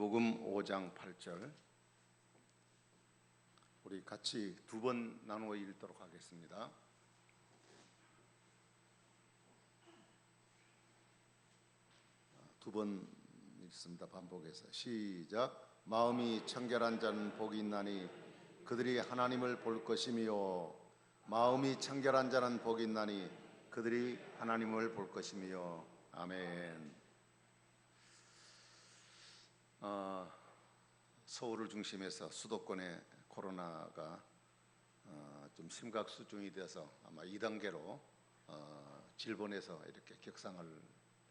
누가복음 5장 8절 우리 같이 두 번 나누어 읽도록 하겠습니다. 두 번 읽습니다. 반복해서 시작. 마음이 청결한 자는 복이 있나니 그들이 하나님을 볼 것이며 마음이 청결한 자는 복이 있나니 그들이 하나님을 볼 것이며 아멘. 서울을 중심해서 수도권의 코로나가 좀 심각 수준이 돼서 아마 2단계로 질본에서 이렇게 격상을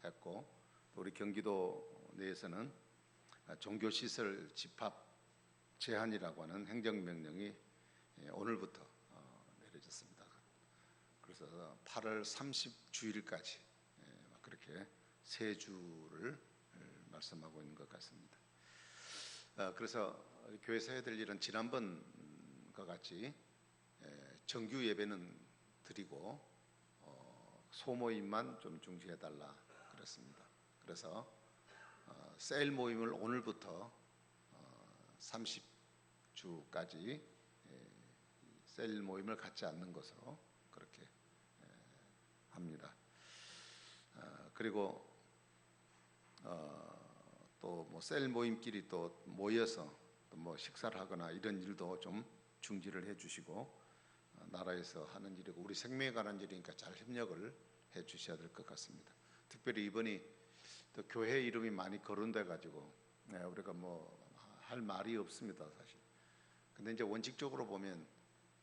했고, 또 우리 경기도 내에서는 종교시설 집합 제한이라고 하는 행정명령이 오늘부터 내려졌습니다. 그래서 8월 30주일까지 그렇게 세 주를 말씀하고 있는 것 같습니다. 그래서 교회에서 해야 될 일은 지난번과 같이 정규 예배는 드리고 소모임만 좀 중지해달라 그랬습니다. 그래서 셀 모임을 오늘부터 30주까지 셀 모임을 갖지 않는 것으로 그렇게 합니다. 그리고 또 뭐 셀 모임끼리 또 모여서 또 뭐 식사를 하거나 이런 일도 좀 중지를 해주시고, 나라에서 하는 일이고 우리 생명에 관한 일이니까 잘 협력을 해주셔야 될 것 같습니다. 특별히 이번이 또 교회 이름이 많이 거론돼 가지고 우리가 뭐 할 말이 없습니다, 사실. 근데 이제 원칙적으로 보면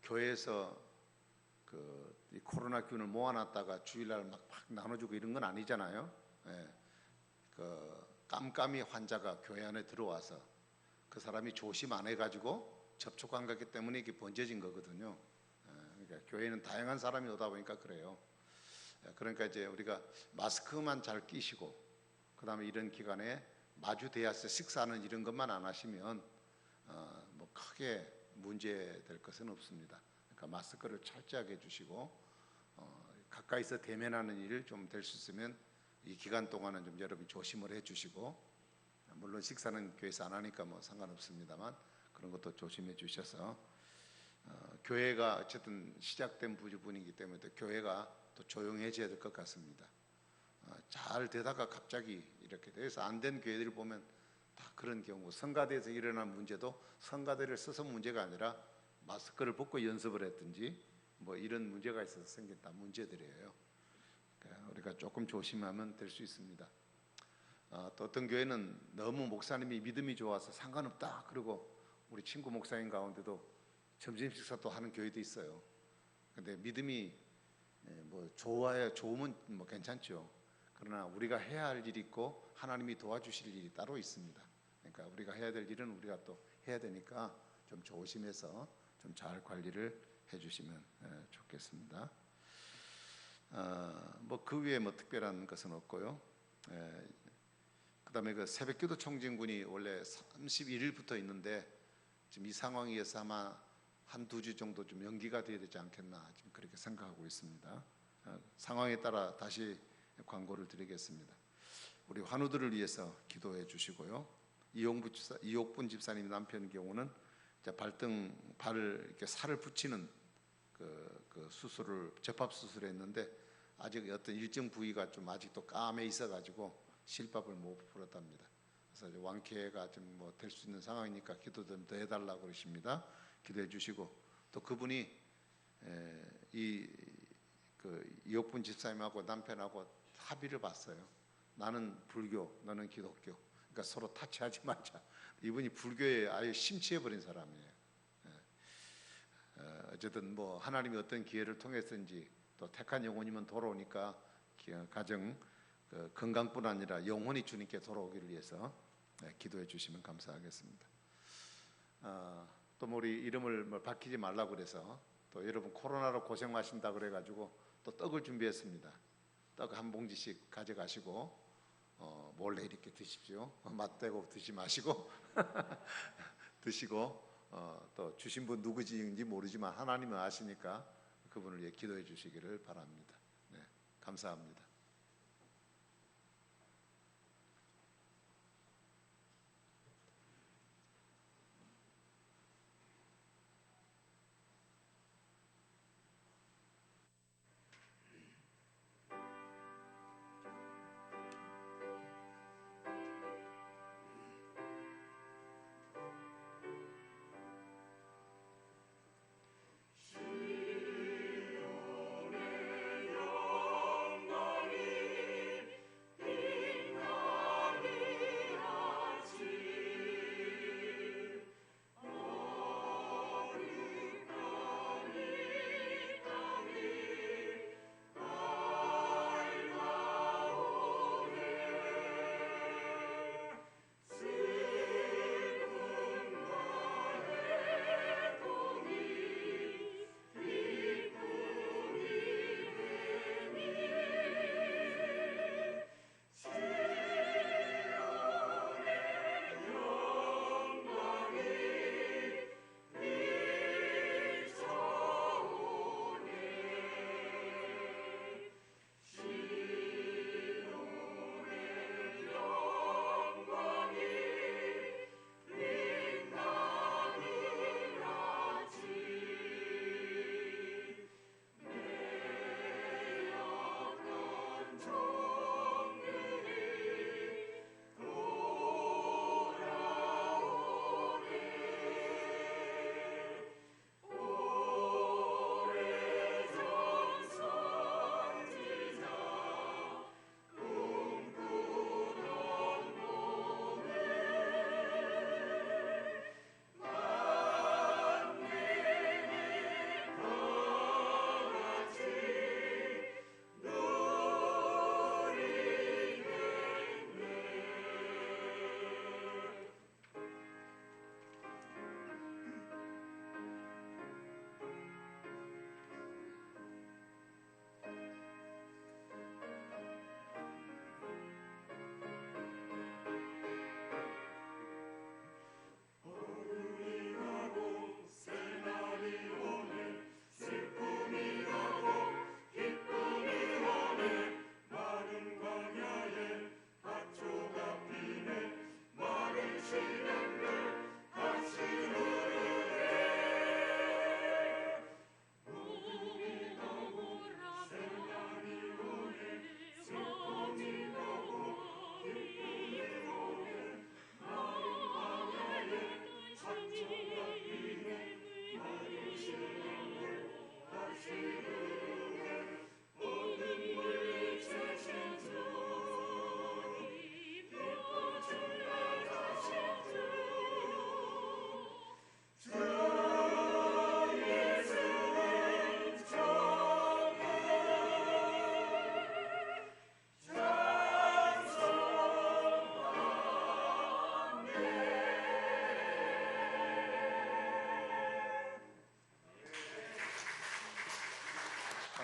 교회에서 이 코로나균을 모아놨다가 주일날 막 나눠주고 이런 건 아니잖아요. 깜깜이 환자가 교회 안에 들어와서 그 사람이 조심 안 해가지고 접촉한 거기 때문에 이게 번져진 거거든요. 그러니까 교회는 다양한 사람이 오다 보니까 그래요. 그러니까 이제 우리가 마스크만 잘 끼시고, 그 다음에 이런 기간에 마주 대야서 식사하는 이런 것만 안 하시면 뭐 크게 문제될 것은 없습니다. 그러니까 마스크를 철저하게 해주시고 가까이서 대면하는 일을 좀 될 수 있으면 이 기간 동안은 좀 여러분이 조심을 해주시고, 물론 식사는 교회에서 안 하니까 뭐 상관없습니다만 그런 것도 조심해 주셔서 교회가 어쨌든 시작된 부분이기 때문에 또 교회가 또 조용해져야 될 것 같습니다. 잘 되다가 갑자기 이렇게 돼서 안 된 교회들 보면 다 그런 경우, 성가대에서 일어난 문제도 성가대를 써서 문제가 아니라 마스크를 벗고 연습을 했든지 뭐 이런 문제가 있어서 생긴 다 문제들이에요. 우리가 조금 조심하면 될 수 있습니다. 또 어떤 교회는 너무 목사님이 믿음이 좋아서 상관없다 그리고 우리 친구 목사님 가운데도 점심 식사도 하는 교회도 있어요. 근데 믿음이 뭐 좋으면 뭐 괜찮죠. 그러나 우리가 해야 할 일이 있고 하나님이 도와주실 일이 따로 있습니다. 그러니까 우리가 해야 될 일은 우리가 또 해야 되니까 좀 조심해서 좀 잘 관리를 해주시면 좋겠습니다. 뭐 그 위에 뭐 특별한 것은 없고요. 그 다음에 그 새벽기도 총진군이 원래 31일부터 있는데 지금 이 상황에서 아마 한두 주 정도 좀 연기가 돼야 되지 않겠나 지금 그렇게 생각하고 있습니다. 상황에 따라 다시 광고를 드리겠습니다. 우리 환우들을 위해서 기도해 주시고요. 이옥분 집사님 남편 경우는 발을 이렇게 살을 붙이는 그 수술을 접합 수술했는데 아직 어떤 일정 부위가 좀 아직도 까매 있어가지고 실밥을 못 풀었답니다. 그래서 완쾌가 좀 뭐 될 수 있는 상황이니까 기도 좀 더 해달라고 그러십니다. 기도해 주시고, 또 그분이 이옥분 집사님하고 남편하고 합의를 봤어요. 나는 불교, 너는 기독교. 그러니까 서로 타치하지 말자. 이분이 불교에 아예 심취해버린 사람이에요. 어쨌든 뭐 하나님이 어떤 기회를 통해서인지 또 택한 영혼이면 돌아오니까 가정 건강뿐 아니라 영혼이 주님께 돌아오기를 위해서 기도해 주시면 감사하겠습니다. 또 우리 이름을 뭐 밝히지 말라고 그래서 또 여러분 코로나로 고생하신다 그래가지고 또 떡을 준비했습니다. 떡 한 봉지씩 가져가시고 몰래 이렇게 드십시오. 맛대고 드시 마시고 드시고 또 주신 분 누구인지 모르지만 하나님은 아시니까 그분을 위해 기도해 주시기를 바랍니다. 네, 감사합니다.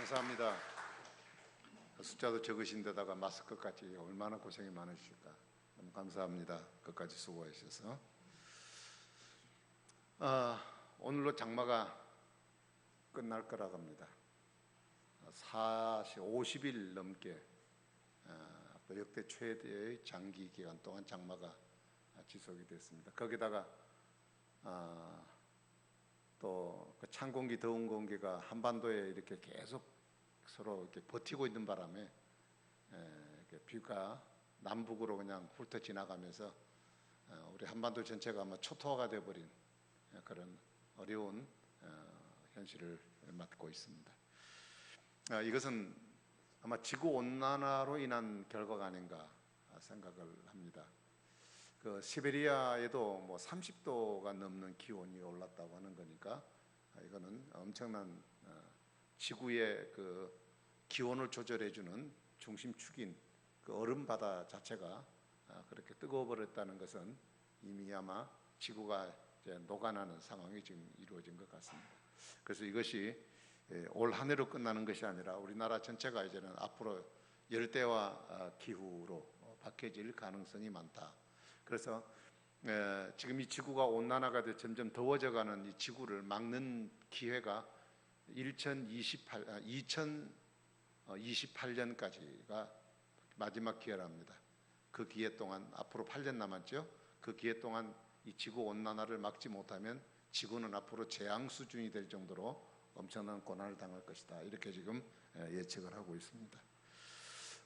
감사합니다. 숫자도 적으신 데다가 마스크까지 얼마나 고생이 많으실까. 너무 감사합니다. 끝까지 수고해 주셔서. 오늘로 장마가 끝날 거라고 합니다. 50일 넘게 역대 최대의 장기 기간 동안 장마가 지속이 됐습니다. 거기다가 또 그 찬 공기, 더운 공기가 한반도에 이렇게 계속 서로 이렇게 버티고 있는 바람에 비가 남북으로 그냥 훑어 지나가면서 우리 한반도 전체가 아마 초토화가 되어버린 그런 어려운 현실을 맞고 있습니다. 이것은 아마 지구 온난화로 인한 결과가 아닌가 생각을 합니다. 그 시베리아에도 뭐 30도가 넘는 기온이 올랐다고 하는 거니까 이거는 엄청난 지구의 그 기온을 조절해주는 중심축인 그 얼음 바다 자체가 그렇게 뜨거워버렸다는 것은 이미 아마 지구가 이제 녹아나는 상황이 지금 이루어진 것 같습니다. 그래서 이것이 올 한 해로 끝나는 것이 아니라 우리나라 전체가 이제는 앞으로 열대와 기후로 바뀌어질 가능성이 많다. 그래서 지금 이 지구가 온난화가 돼 점점 더워져가는 이 지구를 막는 기회가 2028년까지가 마지막 기회랍니다. 그 기회 동안 앞으로 8년 남았죠. 그 기회 동안 이 지구 온난화를 막지 못하면 지구는 앞으로 재앙 수준이 될 정도로 엄청난 고난을 당할 것이다. 이렇게 지금 예측을 하고 있습니다.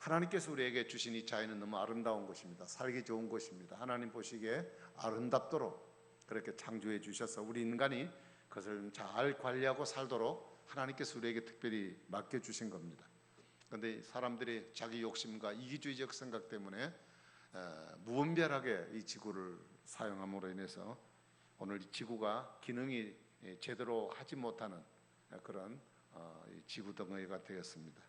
하나님께서 우리에게 주신 이 자연은 너무 아름다운 것입니다. 살기 좋은 것입니다. 하나님 보시기에 아름답도록 그렇게 창조해 주셔서 우리 인간이 그것을 잘 관리하고 살도록 하나님께서 우리에게 특별히 맡겨주신 겁니다. 그런데 사람들이 자기 욕심과 이기주의적 생각 때문에 무분별하게 이 지구를 사용함으로 인해서 오늘 이 지구가 기능이 제대로 하지 못하는 그런 지구 덩어리가 되었습니다.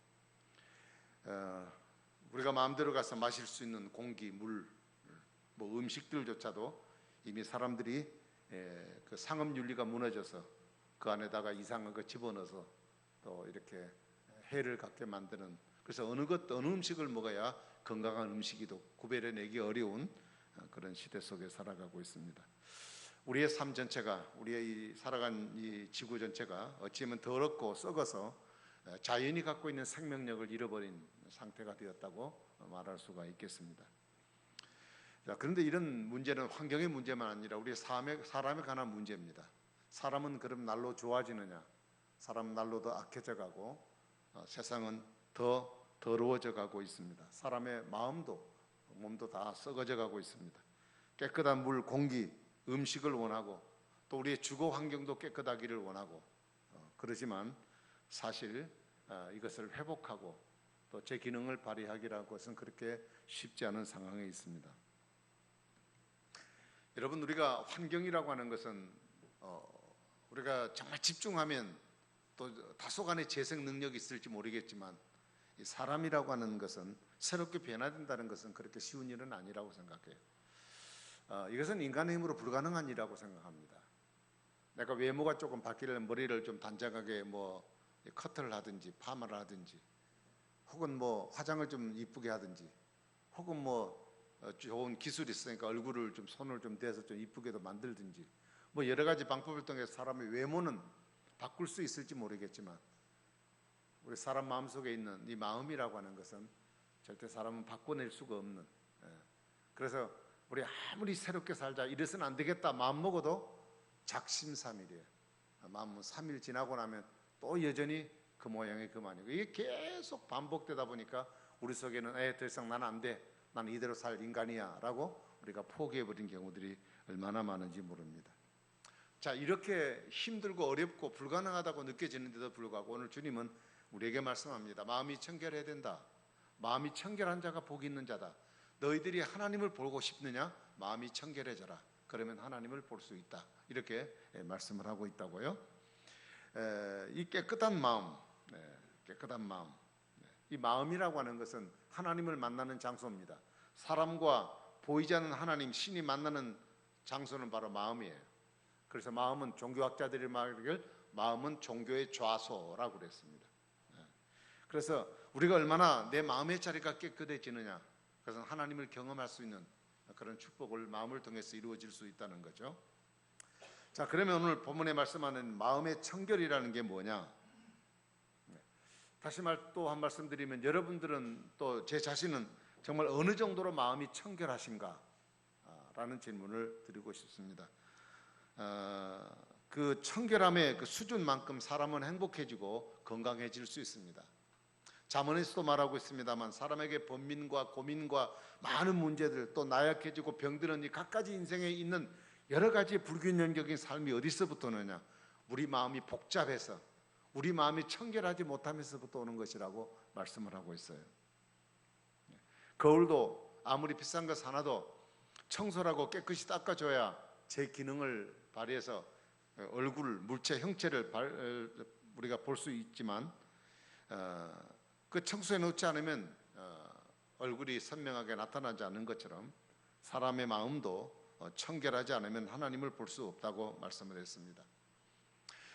우리가 마음대로 가서 마실 수 있는 공기, 물, 뭐 음식들조차도 이미 사람들이 그 상업 윤리가 무너져서 그 안에다가 이상한 거 집어넣어서 또 이렇게 해를 갖게 만드는, 그래서 어느 음식을 먹어야 건강한 음식이도 구별해내기 어려운 그런 시대 속에 살아가고 있습니다. 우리의 삶 전체가, 우리의 이 살아간 이 지구 전체가 어찌보면 더럽고 썩어서 자연이 갖고 있는 생명력을 잃어버린 상태가 되었다고 말할 수가 있겠습니다. 자, 그런데 이런 문제는 환경의 문제만 아니라 우리 사람에 관한 문제입니다. 사람은 그럼 날로 좋아지느냐? 사람은 날로 더 악해져 가고 세상은 더 더러워져 가고 있습니다. 사람의 마음도 몸도 다 썩어져 가고 있습니다. 깨끗한 물, 공기, 음식을 원하고 또 우리의 주거 환경도 깨끗하기를 원하고 그러지만 사실 이것을 회복하고 또 제 기능을 발휘하기라는 것은 그렇게 쉽지 않은 상황에 있습니다. 여러분, 우리가 환경이라고 하는 것은 우리가 정말 집중하면 또 다소간의 재생 능력이 있을지 모르겠지만 이 사람이라고 하는 것은 새롭게 변화된다는 것은 그렇게 쉬운 일은 아니라고 생각해요. 이것은 인간의 힘으로 불가능한 일이라고 생각합니다. 내가 외모가 조금 바뀌려면 머리를 좀 단정하게 뭐 커트를 하든지 파마를 하든지 혹은 뭐 화장을 좀 이쁘게 하든지 혹은 뭐 좋은 기술이 있으니까 얼굴을 좀 손을 좀 대서 좀 이쁘게도 만들든지 뭐 여러 가지 방법을 통해서 사람의 외모는 바꿀 수 있을지 모르겠지만 우리 사람 마음속에 있는 이 마음이라고 하는 것은 절대 사람은 바꿔낼 수가 없는, 그래서 우리 아무리 새롭게 살자 이래서는 안 되겠다 마음먹어도 작심삼일이에요. 마음은 3일 지나고 나면 또 여전히 그 모양이 그만이고 이게 계속 반복되다 보니까 우리 속에는 더 이상 나는 안 돼, 나는 이대로 살 인간이야 라고 우리가 포기해버린 경우들이 얼마나 많은지 모릅니다. 자, 이렇게 힘들고 어렵고 불가능하다고 느껴지는데도 불구하고 오늘 주님은 우리에게 말씀합니다. 마음이 청결해야 된다. 마음이 청결한 자가 복이 있는 자다. 너희들이 하나님을 보고 싶느냐? 마음이 청결해져라. 그러면 하나님을 볼 수 있다. 이렇게 말씀을 하고 있다고요. 이 깨끗한 마음, 깨끗한 마음, 이 마음이라고 하는 것은 하나님을 만나는 장소입니다. 사람과 보이지 않는 하나님, 신이 만나는 장소는 바로 마음이에요. 그래서 마음은 종교학자들이 말하길 마음은 종교의 좌소라고 그랬습니다. 그래서 우리가 얼마나 내 마음의 자리가 깨끗해지느냐, 그것은 하나님을 경험할 수 있는 그런 축복을 마음을 통해서 이루어질 수 있다는 거죠. 자, 그러면 오늘 본문에 말씀하는 마음의 청결이라는 게 뭐냐? 다시 또 한 말씀 드리면, 여러분들은 또 제 자신은 정말 어느 정도로 마음이 청결하신가? 라는 질문을 드리고 싶습니다. 그 청결함의 그 수준만큼 사람은 행복해지고 건강해질 수 있습니다. 잠언에서도 말하고 있습니다만, 사람에게 번민과 고민과 많은 문제들, 또 나약해지고 병드는 이 갖가지 인생에 있는 여러 가지 불균형적인 삶이 어디서부터 오느냐? 우리 마음이 복잡해서, 우리 마음이 청결하지 못하면서부터 오는 것이라고 말씀을 하고 있어요. 거울도 아무리 비싼 것 하나도 청소하고 깨끗이 닦아줘야 제 기능을 발휘해서 얼굴, 물체, 형체를 우리가 볼 수 있지만, 그 청소해 놓지 않으면 얼굴이 선명하게 나타나지 않는 것처럼 사람의 마음도 청결하지 않으면 하나님을 볼 수 없다고 말씀을 했습니다.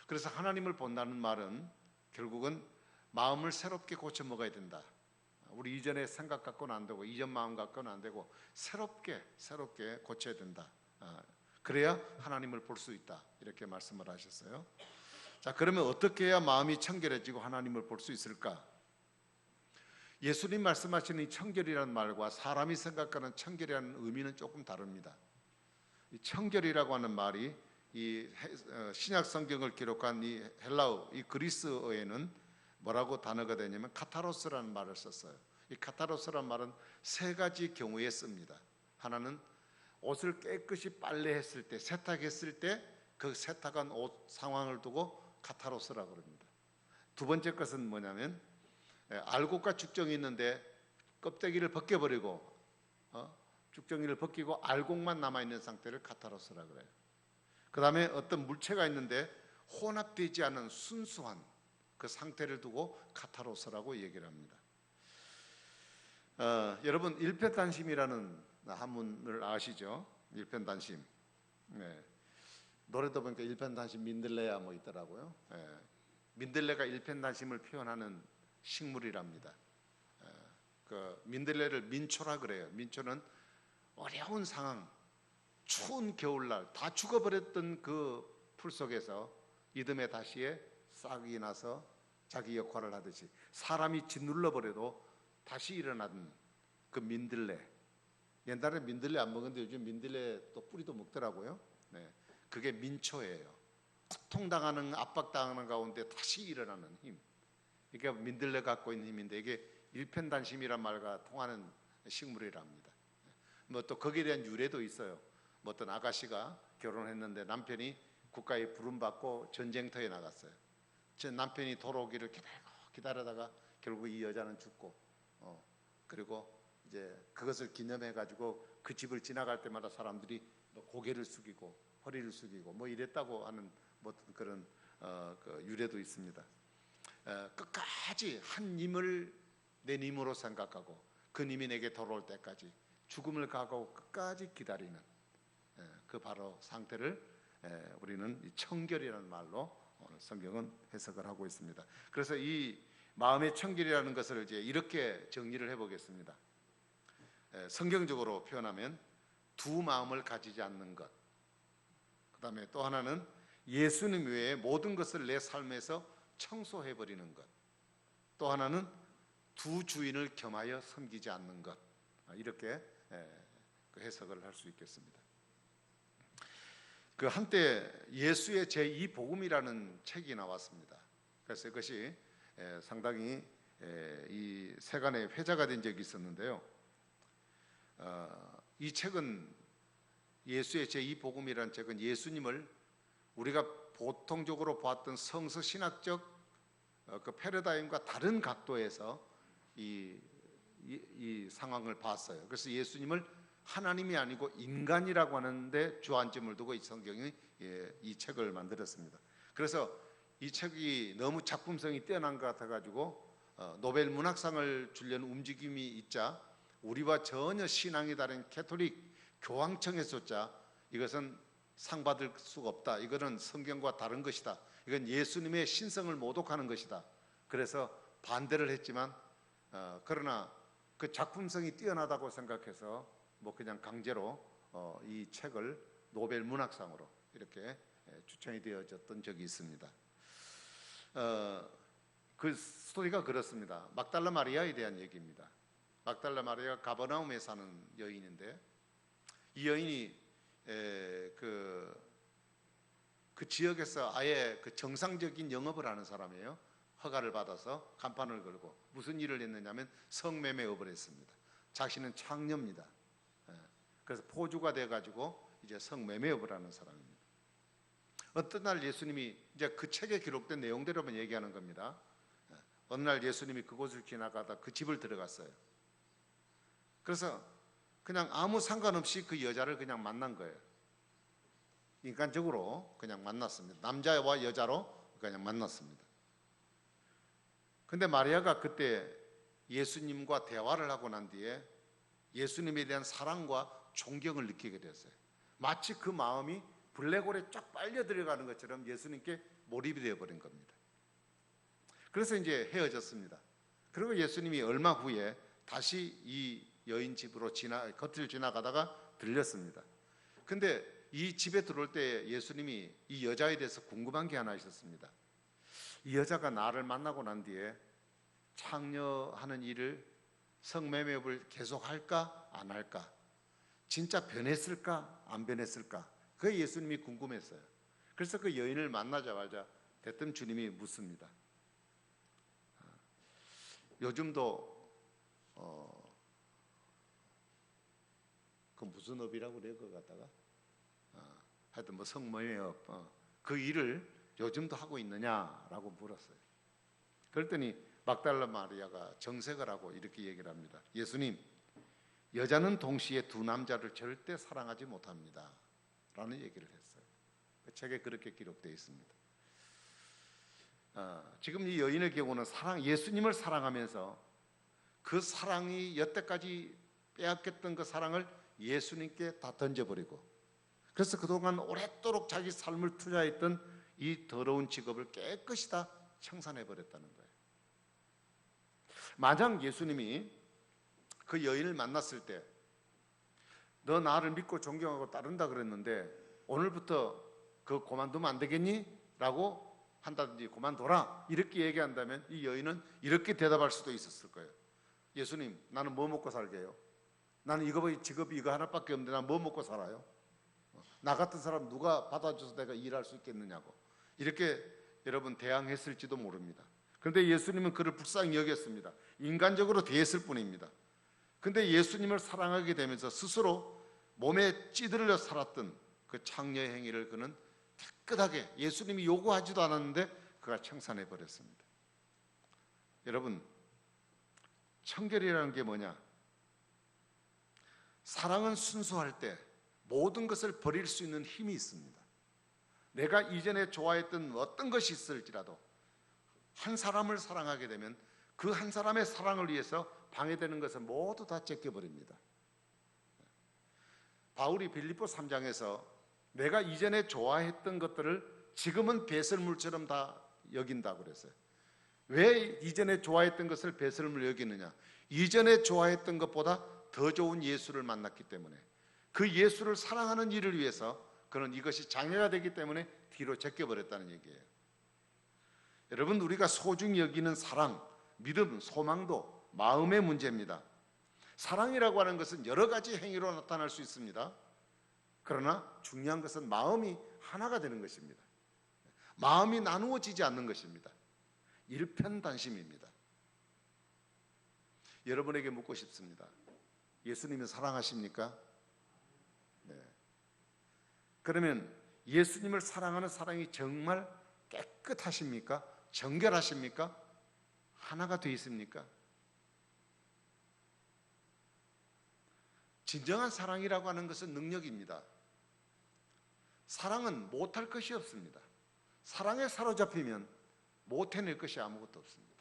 그래서 하나님을 본다는 말은 결국은 마음을 새롭게 고쳐 먹어야 된다. 우리 이전의 생각 갖고는 안 되고, 이전 마음 갖고는 안 되고, 새롭게 고쳐야 된다. 그래야 하나님을 볼 수 있다, 이렇게 말씀을 하셨어요. 자, 그러면 어떻게 해야 마음이 청결해지고 하나님을 볼 수 있을까? 예수님 말씀하시는 이 청결이라는 말과 사람이 생각하는 청결이라는 의미는 조금 다릅니다. 이 청결이라고 하는 말이 이 신약 성경을 기록한 이 헬라어, 이 그리스어에는 뭐라고 단어가 되냐면 카타로스라는 말을 썼어요. 이 카타로스라는 말은 세 가지 경우에 씁니다. 하나는 옷을 깨끗이 빨래했을 때, 세탁했을 때 그 세탁한 옷 상황을 두고 카타로스라고 합니다. 두 번째 것은 뭐냐면, 알곡과 죽정이 있는데 껍데기를 벗겨버리고 죽정이를 벗기고 알곡만 남아있는 상태를 카타로스라고 그래요. 그 다음에 어떤 물체가 있는데 혼합되지 않은 순수한 그 상태를 두고 카타로스라고 얘기를 합니다. 여러분, 일편단심이라는 한문을 아시죠? 일편단심. 네. 노래도 보니까 일편단심 민들레야 뭐 있더라고요. 네. 민들레가 일편단심을 표현하는 식물이랍니다. 그 민들레를 민초라 그래요. 민초는 어려운 상황, 추운 겨울날 다 죽어버렸던 그 풀 속에서 이듬해 다시에 싹이 나서 자기 역할을 하듯이 사람이 짓눌러버려도 다시 일어나는 그 민들레. 옛날에 민들레 안 먹었는데 요즘 민들레 또 뿌리도 먹더라고요. 네. 그게 민초예요. 고통당하는, 압박당하는 가운데 다시 일어나는 힘. 이게 민들레 갖고 있는 힘인데, 이게 일편단심이란 말과 통하는 식물이랍니다. 뭐 또 거기에 대한 유래도 있어요. 뭐 어떤 아가씨가 결혼했는데 남편이 국가에 부름받고 전쟁터에 나갔어요. 제 남편이 돌아오기를 기다리다가 결국 이 여자는 죽고, 그리고 이제 그것을 기념해 가지고 그 집을 지나갈 때마다 사람들이 고개를 숙이고 허리를 숙이고 뭐 이랬다고 하는 뭐 그런 그 유래도 있습니다. 끝까지 한 님을 내 님으로 생각하고 그 님이 내게 돌아올 때까지 죽음을 각오하고 끝까지 기다리는 그 바로 상태를 우리는 청결이라는 말로 오늘 성경은 해석을 하고 있습니다. 그래서 이 마음의 청결이라는 것을 이제 이렇게 정리를 해보겠습니다. 성경적으로 표현하면 두 마음을 가지지 않는 것, 그 다음에 또 하나는 예수님 외에 모든 것을 내 삶에서 청소해버리는 것, 또 하나는 두 주인을 겸하여 섬기지 않는 것, 이렇게 해석을 할 수 있겠습니다. 그 한때 예수의 제2복음이라는 책이 나왔습니다. 그래서 이것이 상당히 이 세간에 회자가 된 적이 있었는데요. 이 책은, 예수의 제2복음이라는 책은 예수님을 우리가 보통적으로 보았던 성서 신학적 그 패러다임과 다른 각도에서 이 상황을 봤어요. 그래서 예수님을 하나님이 아니고 인간이라고 하는데 주안점을 두고 이 성경이 이 책을 만들었습니다. 그래서 이 책이 너무 작품성이 뛰어난 것 같아가지고 노벨 문학상을 주려는 움직임이 있자 우리와 전혀 신앙이 다른 캐톨릭 교황청에서조차 이것은 상 받을 수가 없다. 이거는 성경과 다른 것이다. 이건 예수님의 신성을 모독하는 것이다. 그래서 반대를 했지만 그러나 그 작품성이 뛰어나다고 생각해서 뭐 그냥 강제로 이 책을 노벨 문학상으로 이렇게 추천이 되어졌던 적이 있습니다. 그 스토리가 그렇습니다. 막달라 마리아에 대한 얘기입니다. 막달라 마리아가 가버나움에 사는 여인인데 이 여인이 그 지역에서 아예 그 정상적인 영업을 하는 사람이에요. 허가를 받아서 간판을 걸고 무슨 일을 했느냐면 성매매업을 했습니다. 자신은 창녀입니다. 그래서 포주가 돼가지고 이제 성매매업을 하는 사람입니다. 어떤 날 예수님이 이제 그 책에 기록된 내용대로만 얘기하는 겁니다. 어느 날 예수님이 그곳을 지나가다 그 집을 들어갔어요. 그래서 그냥 아무 상관없이 그 여자를 그냥 만난 거예요. 인간적으로 그냥 만났습니다. 남자와 여자로 그냥 만났습니다. 근데 마리아가 그때 예수님과 대화를 하고 난 뒤에 예수님에 대한 사랑과 존경을 느끼게 됐어요. 마치 그 마음이 블랙홀에 쫙 빨려 들어가는 것처럼 예수님께 몰입이 되어버린 겁니다. 그래서 이제 헤어졌습니다. 그리고 예수님이 얼마 후에 다시 이 여인 집으로 겉을 지나가다가 들렸습니다. 근데 이 집에 들어올 때 예수님이 이 여자에 대해서 궁금한 게 하나 있었습니다. 이 여자가 나를 만나고 난 뒤에 창녀하는 일을 성매매업을 계속 할까 안 할까, 진짜 변했을까 안 변했을까, 그게 예수님이 궁금했어요. 그래서 그 여인을 만나자마자 대뜸 주님이 묻습니다. 요즘도 그 무슨 업이라고 그래요? 그거 갖다가 하여튼 뭐 성매매업 그 일을 요즘도 하고 있느냐라고 물었어요. 그랬더니 막달라 마리아가 정색을 하고 이렇게 얘기를 합니다. 예수님, 여자는 동시에 두 남자를 절대 사랑하지 못합니다 라는 얘기를 했어요. 그 책에 그렇게 기록되어 있습니다. 지금 이 여인의 경우는 예수님을 사랑하면서 그 사랑이 여태까지 빼앗겼던 그 사랑을 예수님께 다 던져버리고, 그래서 그동안 오랫도록 자기 삶을 투자했던 이 더러운 직업을 깨끗이 다 청산해버렸다는 거예요. 만약 예수님이 그 여인을 만났을 때 너 나를 믿고 존경하고 따른다 그랬는데 오늘부터 그거 그만두면 안 되겠니? 라고 한다든지 그만둬라 이렇게 얘기한다면 이 여인은 이렇게 대답할 수도 있었을 거예요. 예수님, 나는 뭐 먹고 살게요? 나는 직업이 이거 하나밖에 없는데 난 뭐 먹고 살아요? 나 같은 사람 누가 받아줘서 내가 일할 수 있겠느냐고 이렇게 여러분 대항했을지도 모릅니다. 그런데 예수님은 그를 불쌍히 여겼습니다. 인간적으로 대했을 뿐입니다. 근데 예수님을 사랑하게 되면서 스스로 몸에 찌들려 살았던 그 창녀의 행위를 그는 깨끗하게, 예수님이 요구하지도 않았는데 그가 청산해 버렸습니다. 여러분, 청결이라는 게 뭐냐? 사랑은 순수할 때 모든 것을 버릴 수 있는 힘이 있습니다. 내가 이전에 좋아했던 어떤 것이 있을지라도 한 사람을 사랑하게 되면 그 한 사람의 사랑을 위해서 방해되는 것을 모두 다 제껴버립니다. 바울이 빌립보 3장에서 내가 이전에 좋아했던 것들을 지금은 배설물처럼 다 여긴다고 그랬어요. 왜 이전에 좋아했던 것을 배설물 여기느냐? 이전에 좋아했던 것보다 더 좋은 예수를 만났기 때문에, 그 예수를 사랑하는 일을 위해서 그는 이것이 장애가 되기 때문에 뒤로 제껴버렸다는 얘기예요. 여러분, 우리가 소중히 여기는 사랑, 믿음, 소망도 마음의 문제입니다. 사랑이라고 하는 것은 여러 가지 행위로 나타날 수 있습니다. 그러나 중요한 것은 마음이 하나가 되는 것입니다. 마음이 나누어지지 않는 것입니다. 일편단심입니다. 여러분에게 묻고 싶습니다. 예수님을 사랑하십니까? 네. 그러면 예수님을 사랑하는 사랑이 정말 깨끗하십니까? 정결하십니까? 하나가 되어 있습니까? 진정한 사랑이라고 하는 것은 능력입니다. 사랑은 못할 것이 없습니다. 사랑에 사로잡히면 못 해낼 것이 아무것도 없습니다.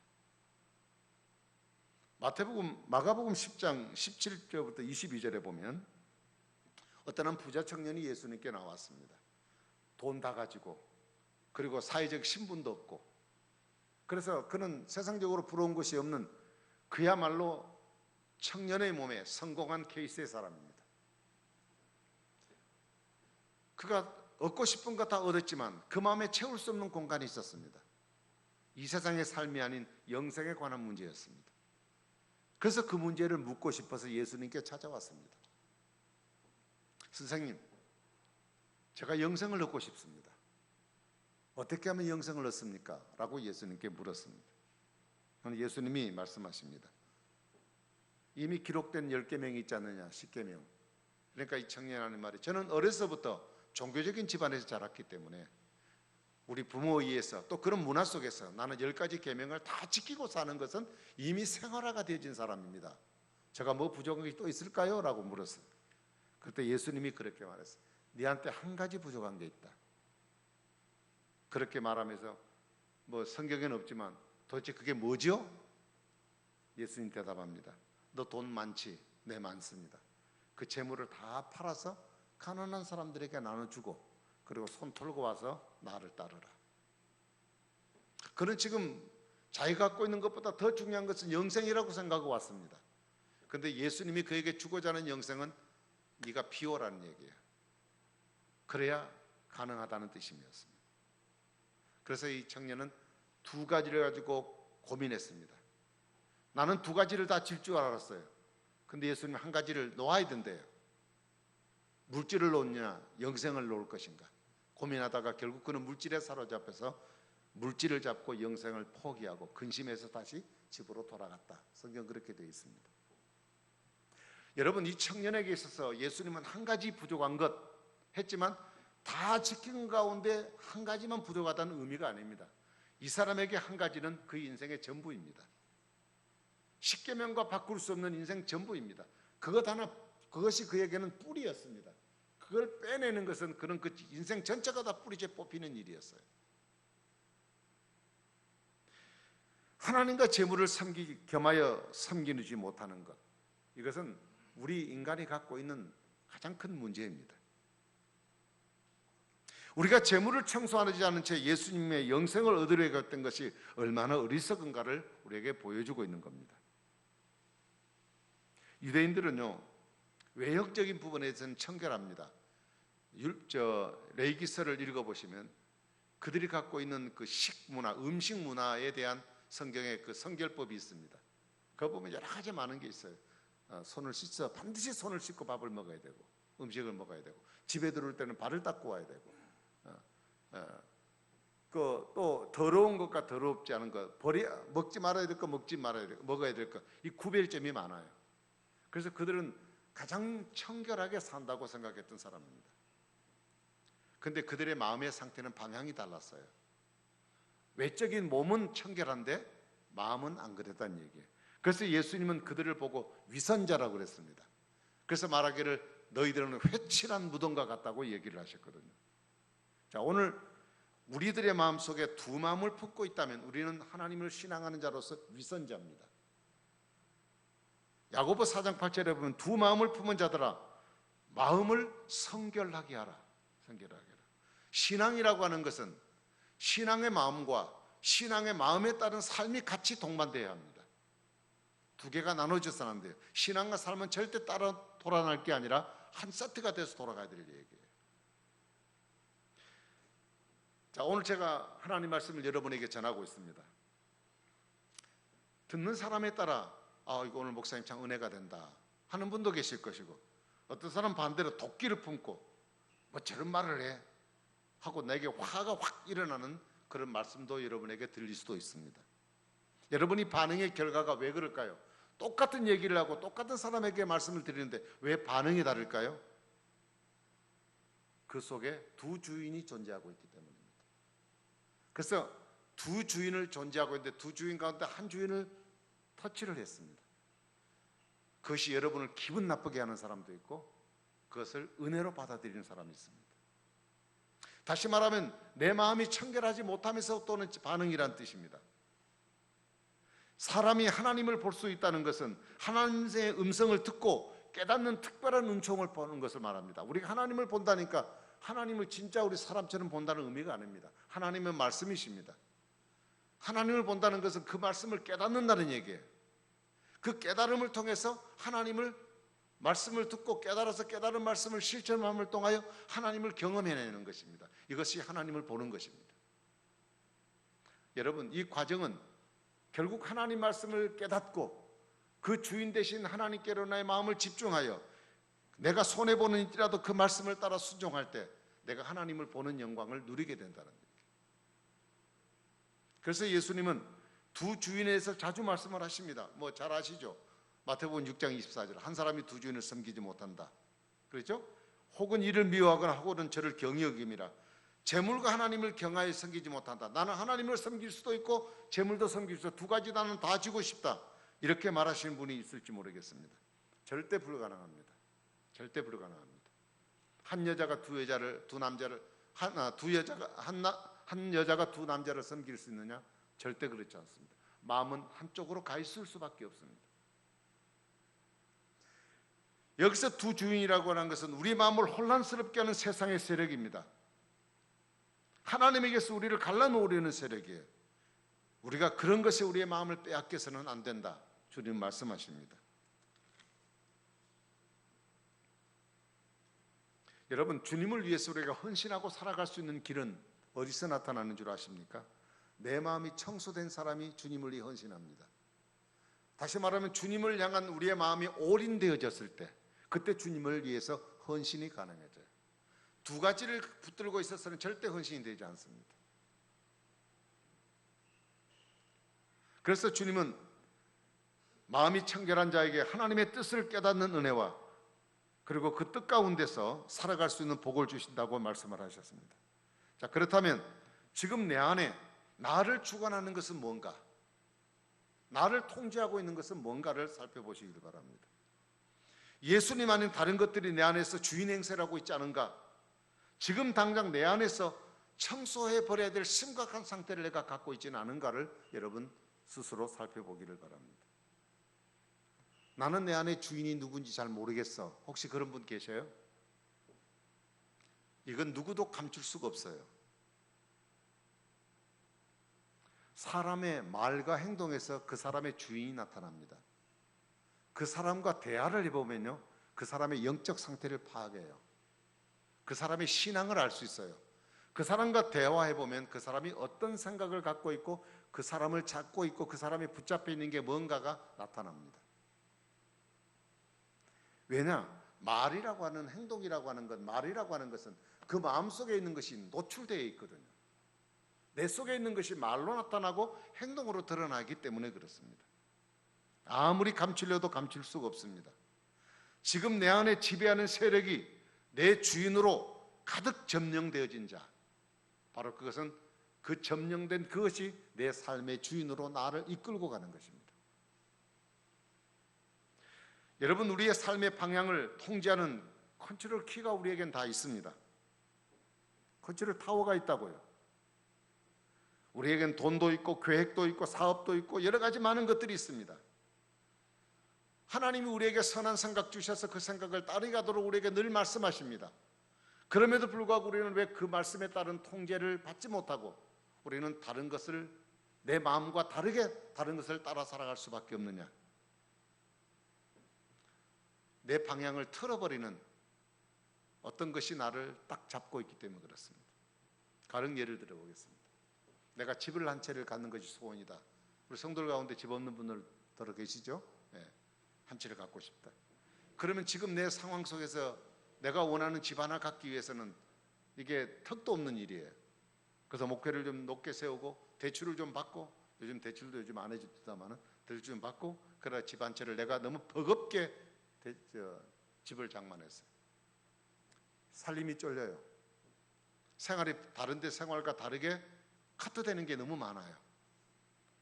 마가복음 10장 17절부터 22절에 보면 어떤 한 부자 청년이 예수님께 나왔습니다. 돈 다 가지고, 그리고 사회적 신분도 없고, 그래서 그는 세상적으로 부러운 것이 없는 그야말로 청년의 몸에 성공한 케이스의 사람입니다. 그가 얻고 싶은 거 다 얻었지만 그 마음에 채울 수 없는 공간이 있었습니다. 이 세상의 삶이 아닌 영생에 관한 문제였습니다. 그래서 그 문제를 묻고 싶어서 예수님께 찾아왔습니다. 선생님, 제가 영생을 얻고 싶습니다. 어떻게 하면 영생을 얻습니까? 라고 예수님께 물었습니다. 예수님이 말씀하십니다. 이미 기록된 10계명이 있지 않느냐, 10계명. 그러니까 이 청년하는 말이, 저는 어려서부터 종교적인 집안에서 자랐기 때문에 우리 부모에 의해서 또 그런 문화 속에서 나는 10가지 계명을 다 지키고 사는 것은 이미 생활화가 되어진 사람입니다. 제가 뭐 부족한 게 또 있을까요? 라고 물었어요. 그때 예수님이 그렇게 말했어요. 네한테 한 가지 부족한 게 있다. 그렇게 말하면서 뭐 성경에는 없지만 도대체 그게 뭐죠? 예수님 대답합니다. 너 돈 많지? 네, 많습니다. 그 재물을 다 팔아서 가난한 사람들에게 나눠주고 그리고 손 털고 와서 나를 따르라. 그는 지금 자기가 갖고 있는 것보다 더 중요한 것은 영생이라고 생각하고 왔습니다. 그런데 예수님이 그에게 주고자 하는 영생은 네가 비워라는 얘기예요. 그래야 가능하다는 뜻이었습니다. 그래서 이 청년은 두 가지를 가지고 고민했습니다. 나는 두 가지를 다 질 줄 알았어요. 근데 예수님이 한 가지를 놓아야 된대요. 물질을 놓느냐 영생을 놓을 것인가 고민하다가 결국 그는 물질에 사로잡혀서 물질을 잡고 영생을 포기하고 근심해서 다시 집으로 돌아갔다. 성경 그렇게 되어 있습니다. 여러분, 이 청년에게 있어서 예수님은 한 가지 부족한 것 했지만 다 지킨 가운데 한 가지만 부족하다는 의미가 아닙니다. 이 사람에게 한 가지는 그 인생의 전부입니다. 십계명과 바꿀 수 없는 인생 전부입니다. 그것 하나, 그것이 그에게는 뿌리였습니다. 그걸 빼내는 것은 그는 그 인생 전체가 다 뿌리째 뽑히는 일이었어요. 하나님과 재물을 겸하여 섬기지 못하는 것, 이것은 우리 인간이 갖고 있는 가장 큰 문제입니다. 우리가 재물을 청소하지 않은 채 예수님의 영생을 얻으려고 했던 것이 얼마나 어리석은가를 우리에게 보여주고 있는 겁니다. 유대인들은요, 외형적인 부분에서는 청결합니다. 레위기서를 읽어보시면 그들이 갖고 있는 그 식문화, 음식 문화에 대한 성경의 그 성결법이 있습니다. 그거 보면 여러 가지 많은 게 있어요. 반드시 손을 씻고 밥을 먹어야 되고 음식을 먹어야 되고 집에 들어올 때는 발을 닦고 와야 되고 또 더러운 것과 더럽지 않은 것, 먹지 말아야 될 것, 먹어야 될 것, 이 구별점이 많아요. 그래서 그들은 가장 청결하게 산다고 생각했던 사람입니다. 그런데 그들의 마음의 상태는 방향이 달랐어요. 외적인 몸은 청결한데 마음은 안 그랬다는 얘기예요. 그래서 예수님은 그들을 보고 위선자라고 그랬습니다. 그래서 말하기를 너희들은 회칠한 무덤과 같다고 얘기를 하셨거든요. 자, 오늘 우리들의 마음속에 두 마음을 품고 있다면 우리는 하나님을 신앙하는 자로서 위선자입니다. 야고보 4장 8절에 보면 두 마음을 품은 자들아 마음을 성결하게 하라. 성결하게 하라. 신앙이라고 하는 것은 신앙의 마음과 신앙의 마음에 따른 삶이 같이 동반되어야 합니다. 두 개가 나눠져서는 안 돼요. 신앙과 삶은 절대 따라 돌아갈 게 아니라 한 세트가 돼서 돌아가야 될 얘기예요. 자, 오늘 제가 하나님 말씀을 여러분에게 전하고 있습니다. 듣는 사람에 따라 이거 오늘 목사님 참 은혜가 된다 하는 분도 계실 것이고, 어떤 사람 반대로 도끼를 품고 뭐 저런 말을 해 하고 내게 화가 확 일어나는 그런 말씀도 여러분에게 들릴 수도 있습니다. 여러분이 반응의 결과가 왜 그럴까요? 똑같은 얘기를 하고 똑같은 사람에게 말씀을 드리는데 왜 반응이 다를까요? 그 속에 두 주인이 존재하고 있기 때문입니다. 그래서 두 주인을 존재하고 있는데 두 주인 가운데 한 주인을 터치를 했습니다. 그것이 여러분을 기분 나쁘게 하는 사람도 있고 그것을 은혜로 받아들이는 사람이 있습니다. 다시 말하면 내 마음이 청결하지 못하면서 또는 반응이란 뜻입니다. 사람이 하나님을 볼 수 있다는 것은 하나님의 음성을 듣고 깨닫는 특별한 은총을 보는 것을 말합니다. 우리가 하나님을 본다니까 하나님을 진짜 우리 사람처럼 본다는 의미가 아닙니다. 하나님은 말씀이십니다. 하나님을 본다는 것은 그 말씀을 깨닫는다는 얘기예요. 그 깨달음을 통해서 하나님을 말씀을 듣고 깨달아서 깨달은 말씀을 실천함을 통하여 하나님을 경험해내는 것입니다. 이것이 하나님을 보는 것입니다. 여러분, 이 과정은 결국 하나님 말씀을 깨닫고 그 주인 되신 하나님께로 나의 마음을 집중하여 내가 손해보는 일이라도 그 말씀을 따라 순종할 때 내가 하나님을 보는 영광을 누리게 된다는 거예요. 그래서 예수님은 두 주인에 대해서 자주 말씀을 하십니다. 뭐 잘 아시죠? 마태복음 6장 24절, 한 사람이 두 주인을 섬기지 못한다. 그렇죠? 혹은 이를 미워하거나 혹은 저를 경히 여김이라. 재물과 하나님을 경하여 섬기지 못한다. 나는 하나님을 섬길 수도 있고 재물도 섬길 수 있고 두 가지 나는 다 쥐고 싶다. 이렇게 말하시는 분이 있을지 모르겠습니다. 절대 불가능합니다. 절대 불가능합니다. 한 여자가 한 여자가 두 남자를 섬길 수 있느냐? 절대 그렇지 않습니다. 마음은 한쪽으로 가 있을 수밖에 없습니다. 여기서 두 주인이라고 하는 것은 우리 마음을 혼란스럽게 하는 세상의 세력입니다. 하나님에게서 우리를 갈라놓으려는 세력이에요. 우리가 그런 것에 우리의 마음을 빼앗겨서는 안 된다. 주님 말씀하십니다. 여러분, 주님을 위해서 우리가 헌신하고 살아갈 수 있는 길은 어디서 나타나는 줄 아십니까? 내 마음이 청소된 사람이 주님을 위해 헌신합니다. 다시 말하면 주님을 향한 우리의 마음이 올인되어졌을 때 그때 주님을 위해서 헌신이 가능해져요. 두 가지를 붙들고 있어서는 절대 헌신이 되지 않습니다. 그래서 주님은 마음이 청결한 자에게 하나님의 뜻을 깨닫는 은혜와 그리고 그 뜻 가운데서 살아갈 수 있는 복을 주신다고 말씀을 하셨습니다. 자, 그렇다면 지금 내 안에 나를 주관하는 것은 뭔가? 나를 통제하고 있는 것은 뭔가를 살펴보시길 바랍니다. 예수님 아닌 다른 것들이 내 안에서 주인 행세를 하고 있지 않은가? 지금 당장 내 안에서 청소해 버려야 될 심각한 상태를 내가 갖고 있지는 않은가를 여러분 스스로 살펴보기를 바랍니다. 나는 내 안에 주인이 누군지 잘 모르겠어. 혹시 그런 분 계셔요? 이건 누구도 감출 수가 없어요. 사람의 말과 행동에서 그 사람의 주인이 나타납니다. 그 사람과 대화를 해보면요, 그 사람의 영적 상태를 파악해요. 그 사람의 신앙을 알 수 있어요. 그 사람과 대화해보면 그 사람이 어떤 생각을 갖고 있고 그 사람을 찾고 있고 그 사람이 붙잡혀 있는 게 뭔가가 나타납니다. 왜냐? 말이라고 하는 행동이라고 하는 것, 말이라고 하는 것은 그 마음속에 있는 것이 노출되어 있거든요. 내 속에 있는 것이 말로 나타나고 행동으로 드러나기 때문에 그렇습니다. 아무리 감추려도 감출 수가 없습니다. 지금 내 안에 지배하는 세력이 내 주인으로 가득 점령되어진 자, 바로 그것은 그 점령된 그것이 내 삶의 주인으로 나를 이끌고 가는 것입니다. 여러분, 우리의 삶의 방향을 통제하는 컨트롤 키가 우리에겐 다 있습니다. 컨트롤 타워가 있다고요. 우리에겐 돈도 있고 계획도 있고 사업도 있고 여러 가지 많은 것들이 있습니다. 하나님이 우리에게 선한 생각 주셔서 그 생각을 따르가도록 우리에게 늘 말씀하십니다. 그럼에도 불구하고 우리는 왜 그 말씀에 따른 통제를 받지 못하고 우리는 다른 것을 내 마음과 다르게 다른 것을 따라 살아갈 수밖에 없느냐? 내 방향을 틀어버리는 어떤 것이 나를 딱 잡고 있기 때문에 그렇습니다. 다른 예를 들어보겠습니다. 내가 집을 한 채를 갖는 것이 소원이다. 우리 성도들 가운데 집 없는 분들 들어 계시죠? 네. 한 채를 갖고 싶다. 그러면 지금 내 상황 속에서 내가 원하는 집 하나 갖기 위해서는 이게 턱도 없는 일이에요. 그래서 목표를 좀 높게 세우고 대출을 좀 받고, 요즘 대출도 요즘 안 해줍니다만은 대출 좀 받고, 그러다 집 한 채를 내가 너무 버겁게 집을 장만했어요. 살림이 쫄려요. 생활이 다른 데 생활과 다르게 카트되는 게 너무 많아요.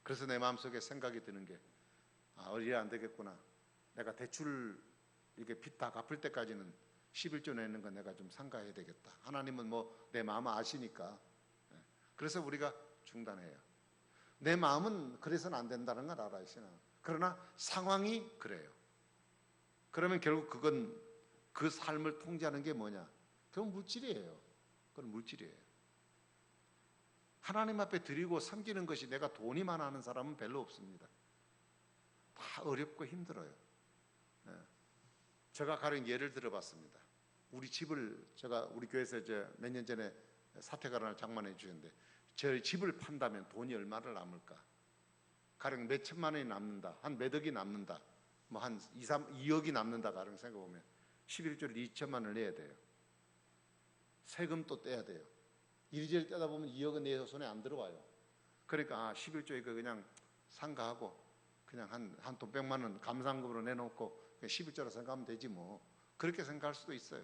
그래서 내 마음속에 생각이 드는 게 이래 안 되겠구나. 내가 대출 이게 빚 다 갚을 때까지는 11조 내는 건 내가 좀 삼가해야 되겠다. 하나님은 뭐 내 마음 아시니까. 그래서 우리가 중단해요. 내 마음은 그래서는 안 된다는 걸 알아요. 그러나 상황이 그래요. 그러면 결국 그건 그 삶을 통제하는 게 뭐냐? 그건 물질이에요. 그건 물질이에요. 하나님 앞에 드리고 섬기는 것이 내가 돈이 많아 하는 사람은 별로 없습니다. 다 어렵고 힘들어요. 제가 가령 예를 들어봤습니다. 우리 집을 제가 우리 교회에서 몇 년 전에 사택아란을 장만해 주셨는데 저희 집을 판다면 돈이 얼마를 남을까? 가령 몇 천만 원이 남는다, 한 몇 억이 남는다, 뭐 한 2억이 남는다 가령 생각해보면 11조를 2천만 원을 내야 돼요. 세금 또 떼야 돼요. 이리저리 떼다 보면 2억은 내 손에 안 들어와요. 그러니까 11조에 그냥 상가하고 그냥 한 돈 100만 원 감상금으로 내놓고 11조라 생각하면 되지 뭐. 그렇게 생각할 수도 있어요.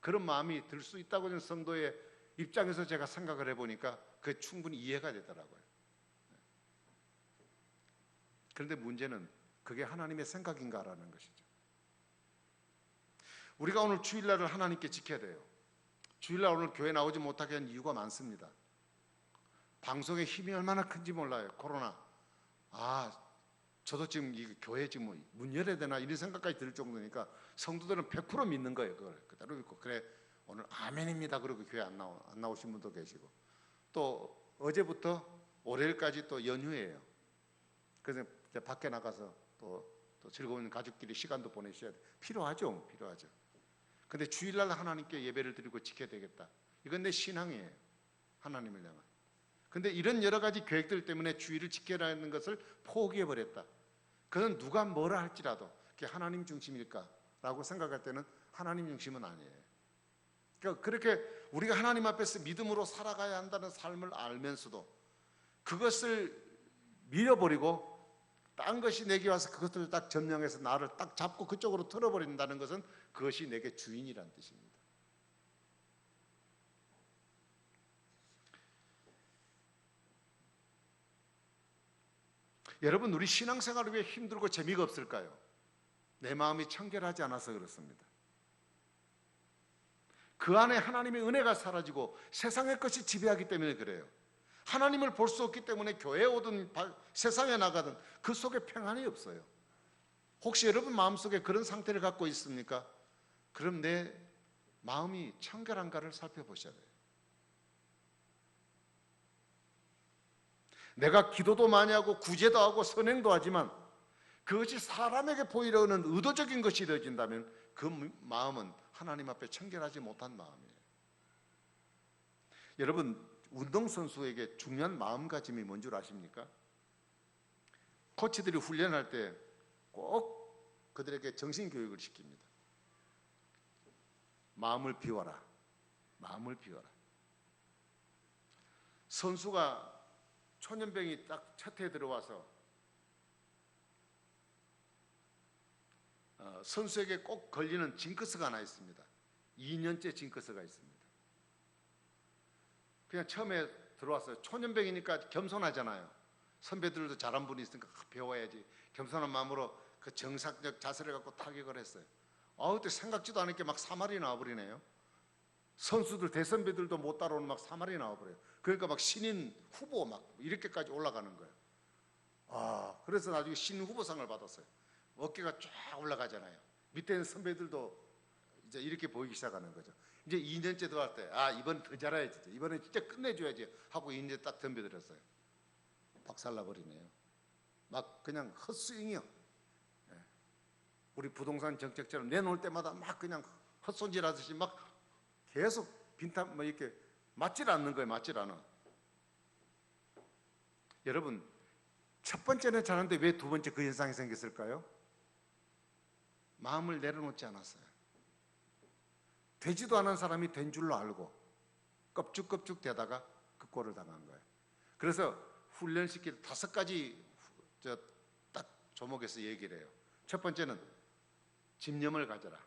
그런 마음이 들 수 있다고 저는 성도의 입장에서 제가 생각을 해보니까 그게 충분히 이해가 되더라고요. 그런데 문제는 그게 하나님의 생각인가라는 것이죠. 우리가 오늘 주일날을 하나님께 지켜야 돼요. 주일날 오늘 교회 나오지 못하게 한 이유가 많습니다. 방송의 힘이 얼마나 큰지 몰라요. 코로나. 저도 지금 이 교회 지금 문 열어야 되나 이런 생각까지 들 정도니까 성도들은 100% 믿는 거예요. 그걸 그대로 믿고 그래 오늘 아멘입니다. 그러고 교회 안 나오신 분도 계시고 또 어제부터 월요일까지 또 연휴예요. 그래서 이제 밖에 나가서 또 즐거운 가족끼리 시간도 보내셔야 돼. 필요하죠. 근데 주일날 하나님께 예배를 드리고 지켜야 되겠다. 이건 내 신앙이에요. 하나님을 향한. 근데 이런 여러 가지 계획들 때문에 주일을 지켜라는 것을 포기해버렸다. 그건 누가 뭐라 할지라도 그게 하나님 중심일까라고 생각할 때는 하나님 중심은 아니에요. 그러니까 그렇게 우리가 하나님 앞에서 믿음으로 살아가야 한다는 삶을 알면서도 그것을 밀어버리고 딴 것이 내게 와서 그것을 딱 점령해서 나를 딱 잡고 그쪽으로 틀어버린다는 것은 그것이 내게 주인이란 뜻입니다. 여러분, 우리 신앙생활을 왜 힘들고 재미가 없을까요? 내 마음이 청결하지 않아서 그렇습니다. 그 안에 하나님의 은혜가 사라지고 세상의 것이 지배하기 때문에 그래요. 하나님을 볼 수 없기 때문에 교회에 오든 세상에 나가든 그 속에 평안이 없어요. 혹시 여러분 마음속에 그런 상태를 갖고 있습니까? 그럼 내 마음이 청결한가를 살펴보셔야 돼요. 내가 기도도 많이 하고 구제도 하고 선행도 하지만 그것이 사람에게 보이려는 의도적인 것이 되어진다면 그 마음은 하나님 앞에 청결하지 못한 마음이에요. 여러분, 운동선수에게 중요한 마음가짐이 뭔 줄 아십니까? 코치들이 훈련할 때 꼭 그들에게 정신교육을 시킵니다. 마음을 비워라. 마음을 비워라. 선수가 초년병이 딱 첫 해에 들어와서 선수에게 꼭 걸리는 징크스가 하나 있습니다. 2년째 징크스가 있습니다. 그냥 처음에 들어와서 초년병이니까 겸손하잖아요. 선배들도 잘한 분이 있으니까 배워야지. 겸손한 마음으로 그 정상적 자세를 갖고 타격을 했어요. 그때 생각지도 않게 막 사말이 나와버리네요. 선수들 대선배들도 못 따라오는 막 사말이 나와버려요. 그러니까 막 신인 후보 막 이렇게까지 올라가는 거예요. 그래서 나중에 신인 후보상을 받았어요. 어깨가 쫙 올라가잖아요. 밑에 있는 선배들도 이제 이렇게 보이기 시작하는 거죠. 이제 2년째 들어갈 때 이번 더 잘해야지, 이번엔 진짜 끝내줘야지 하고 이제 딱 덤벼들었어요. 박살나버리네요. 막 그냥 헛스윙이요. 우리 부동산 정책처럼 내놓을 때마다 막 그냥 헛손질하듯이 막 계속 빈탄 뭐 이렇게 맞질 않는 거예요. 맞질 않아. 여러분, 첫 번째는 잘하는데 왜 두 번째 그 현상이 생겼을까요? 마음을 내려놓지 않았어요. 되지도 않은 사람이 된 줄로 알고 껍죽껍죽 되다가 그 꼴을 당한 거예요. 그래서 훈련시킬 5가지 딱 조목에서 얘기를 해요. 첫 번째는 집념을 가져라.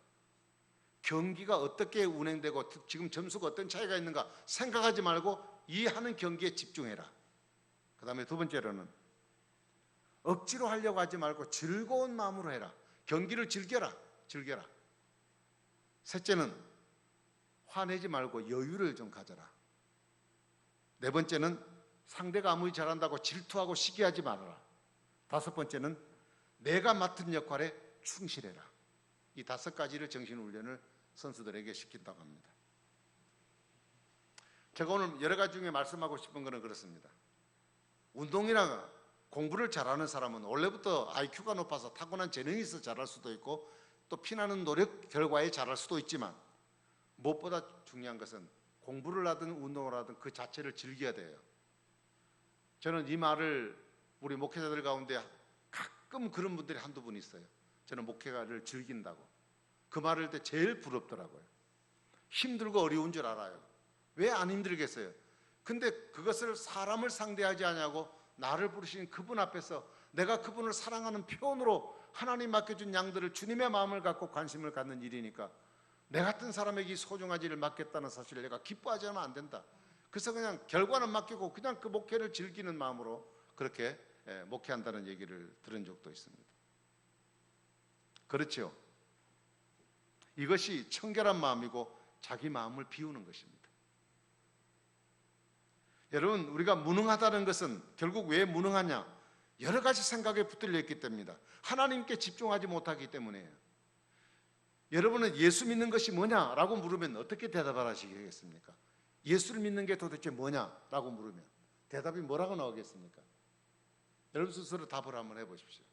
경기가 어떻게 운행되고 지금 점수가 어떤 차이가 있는가 생각하지 말고 이 하는 경기에 집중해라. 그 다음에 두 번째로는 억지로 하려고 하지 말고 즐거운 마음으로 해라. 경기를 즐겨라. 셋째는 화내지 말고 여유를 좀 가져라. 네 번째는 상대가 아무리 잘한다고 질투하고 시기하지 말아라. 다섯 번째는 내가 맡은 역할에 충실해라. 이 5가지를 정신훈련을 선수들에게 시킨다고 합니다. 제가 오늘 여러 가지 중에 말씀하고 싶은 것은 그렇습니다. 운동이나 공부를 잘하는 사람은 원래부터 IQ가 높아서 타고난 재능이 있어 잘할 수도 있고 또 피나는 노력 결과에 잘할 수도 있지만 무엇보다 중요한 것은 공부를 하든 운동을 하든 그 자체를 즐겨야 돼요. 저는 이 말을 우리 목회자들 가운데 가끔 그런 분들이 한두 분 있어요. 저는 목회를 즐긴다고. 그 말을 때 제일 부럽더라고요. 힘들고 어려운 줄 알아요. 왜 안 힘들겠어요? 근데 그것을 사람을 상대하지 않냐고 나를 부르신 그분 앞에서 내가 그분을 사랑하는 표현으로 하나님 맡겨준 양들을 주님의 마음을 갖고 관심을 갖는 일이니까 내 같은 사람에게 소중한 일을 맡겼다는 사실을 내가 기뻐하지 않으면 안 된다. 그래서 그냥 결과는 맡기고 그냥 그 목회를 즐기는 마음으로 그렇게 목회한다는 얘기를 들은 적도 있습니다. 그렇죠. 이것이 청결한 마음이고 자기 마음을 비우는 것입니다. 여러분, 우리가 무능하다는 것은 결국 왜 무능하냐? 여러 가지 생각에 붙들려 있기 때문입니다. 하나님께 집중하지 못하기 때문이에요. 여러분은 예수 믿는 것이 뭐냐라고 물으면 어떻게 대답을 하시겠습니까? 예수를 믿는 게 도대체 뭐냐라고 물으면 대답이 뭐라고 나오겠습니까? 여러분 스스로 답을 한번 해보십시오.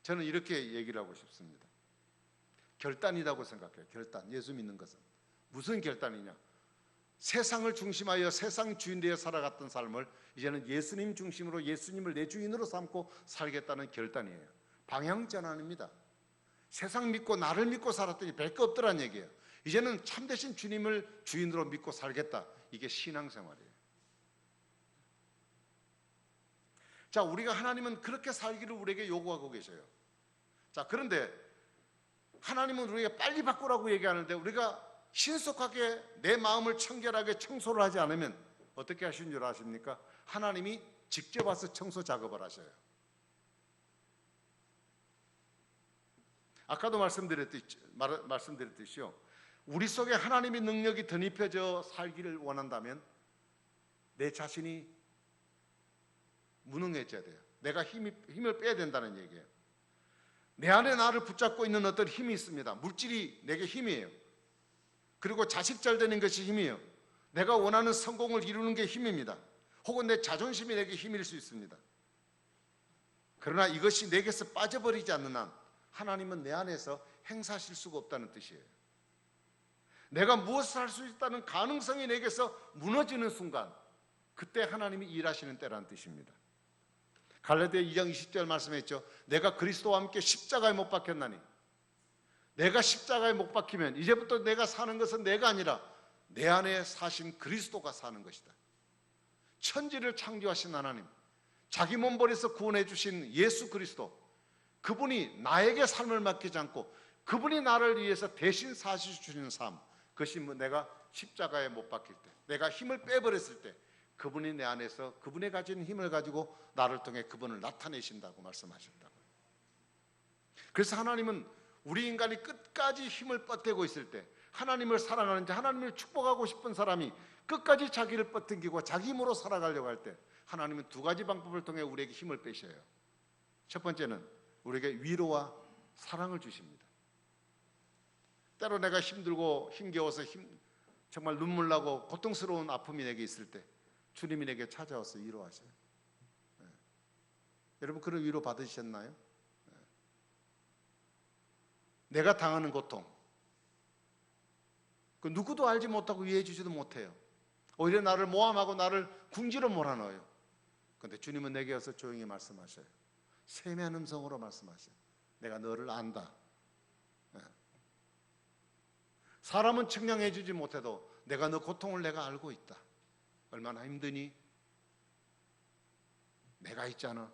저는 이렇게 얘기를 하고 싶습니다. 결단이라고 생각해요. 결단. 예수 믿는 것은 무슨 결단이냐? 세상을 중심하여 세상 주인 되어 살아갔던 삶을 이제는 예수님 중심으로 예수님을 내 주인으로 삼고 살겠다는 결단이에요. 방향 전환입니다. 세상 믿고 나를 믿고 살았더니 별 거 없더란 얘기예요. 이제는 참되신 주님을 주인으로 믿고 살겠다. 이게 신앙생활이에요. 자, 우리가 하나님은 그렇게 살기를 우리에게 요구하고 계셔요. 자, 그런데 하나님은 우리에게 빨리 바꾸라고 얘기하는데 우리가 신속하게 내 마음을 청결하게 청소를 하지 않으면 어떻게 하시는 줄 아십니까? 하나님이 직접 와서 청소 작업을 하셔요. 아까도 말씀드렸듯이요. 우리 속에 하나님의 능력이 덧입혀져 살기를 원한다면 내 자신이 무능해져야 돼요. 내가 힘을 빼야 된다는 얘기예요. 내 안에 나를 붙잡고 있는 어떤 힘이 있습니다. 물질이 내게 힘이에요. 그리고 자식 잘 되는 것이 힘이에요. 내가 원하는 성공을 이루는 게 힘입니다. 혹은 내 자존심이 내게 힘일 수 있습니다. 그러나 이것이 내게서 빠져버리지 않는 한 하나님은 내 안에서 행사하실 수가 없다는 뜻이에요. 내가 무엇을 할 수 있다는 가능성이 내게서 무너지는 순간 그때 하나님이 일하시는 때라는 뜻입니다. 갈라디아 2장 20절 말씀했죠. 내가 그리스도와 함께 십자가에 못 박혔나니 내가 십자가에 못 박히면 이제부터 내가 사는 것은 내가 아니라 내 안에 사신 그리스도가 사는 것이다. 천지를 창조하신 하나님, 자기 몸 버려서 구원해 주신 예수 그리스도, 그분이 나에게 삶을 맡기지 않고 그분이 나를 위해서 대신 사시주시는 삶, 그것이 내가 십자가에 못 박힐 때, 내가 힘을 빼버렸을 때 그분이 내 안에서 그분이 가진 힘을 가지고 나를 통해 그분을 나타내신다고 말씀하셨다고. 그래서 하나님은 우리 인간이 끝까지 힘을 뻗대고 있을 때, 하나님을 사랑하는 자, 하나님을 축복하고 싶은 사람이 끝까지 자기를 뻗당기고 자기 힘으로 살아가려고 할 때 하나님은 두 가지 방법을 통해 우리에게 힘을 빼셔요. 첫 번째는 우리에게 위로와 사랑을 주십니다. 때로 내가 힘들고 힘겨워서 정말 눈물 나고 고통스러운 아픔이 내게 있을 때 주님이 내게 찾아와서 위로하셔요. 네. 여러분 그런 위로 받으셨나요? 네. 내가 당하는 고통, 그 누구도 알지 못하고 이해해 주지도 못해요. 오히려 나를 모함하고 나를 궁지로 몰아넣어요. 그런데 주님은 내게 와서 조용히 말씀하셔요. 세미한 음성으로 말씀하셔요. 내가 너를 안다. 네. 사람은 측량해 주지 못해도 내가 너 고통을 내가 알고 있다. 얼마나 힘드니? 내가 있잖아.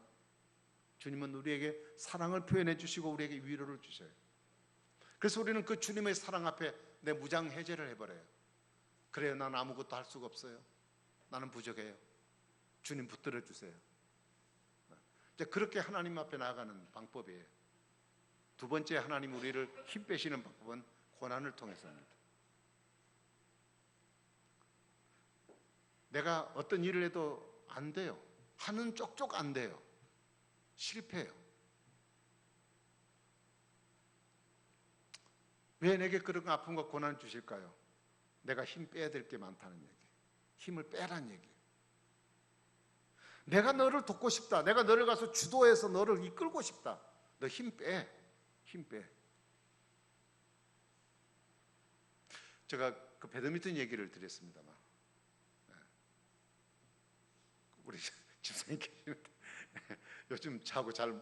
주님은 우리에게 사랑을 표현해 주시고 우리에게 위로를 주셔요. 그래서 우리는 그 주님의 사랑 앞에 내 무장 해제를 해버려요. 그래요, 난 아무것도 할 수가 없어요. 나는 부족해요. 주님 붙들어 주세요. 이제 그렇게 하나님 앞에 나아가는 방법이에요. 두 번째, 하나님 우리를 힘 빼시는 방법은 고난을 통해서입니다. 내가 어떤 일을 해도 안 돼요. 하는 쪽쪽 안 돼요. 실패해요. 왜 내게 그런 아픔과 고난을 주실까요? 내가 힘 빼야 될 게 많다는 얘기. 힘을 빼란 얘기예요. 내가 너를 돕고 싶다. 내가 너를 가서 주도해서 너를 이끌고 싶다. 너 힘 빼. 힘 빼. 제가 그 배드민턴 얘기를 드렸습니다만, 우리 집사님 계시는데 요즘 자고 잘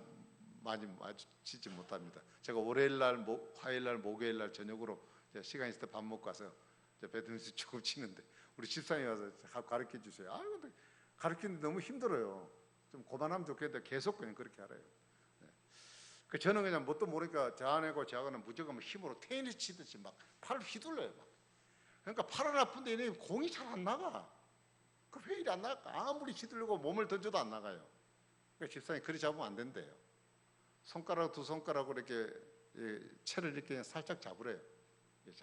많이 마주치지 못합니다. 제가 월요일날, 화요일날, 목요일날 저녁으로 시간 있을 때 밥 먹고 와서 배드민턴 조금 치는데 우리 집사님이 와서 가르쳐 주세요. 아, 근데 가르치는데 너무 힘들어요. 좀 그만하면 좋겠는데 계속 그냥 그렇게 하래요. 그 저는 그냥 뭣도 모르니까 저 아내고 저하고는 무조건 힘으로 테니스 치듯이 막 팔을 휘둘러요. 막. 그러니까 팔은 아픈데 얘네 공이 잘 안 나가. 그 왜 이리 안 나갈까? 아무리 휘둘르고 몸을 던져도 안 나가요. 그러니까 집사님이 그리 잡으면 안 된대요. 손가락 두 손가락으로 이렇게 채를 이렇게 살짝 잡으래요.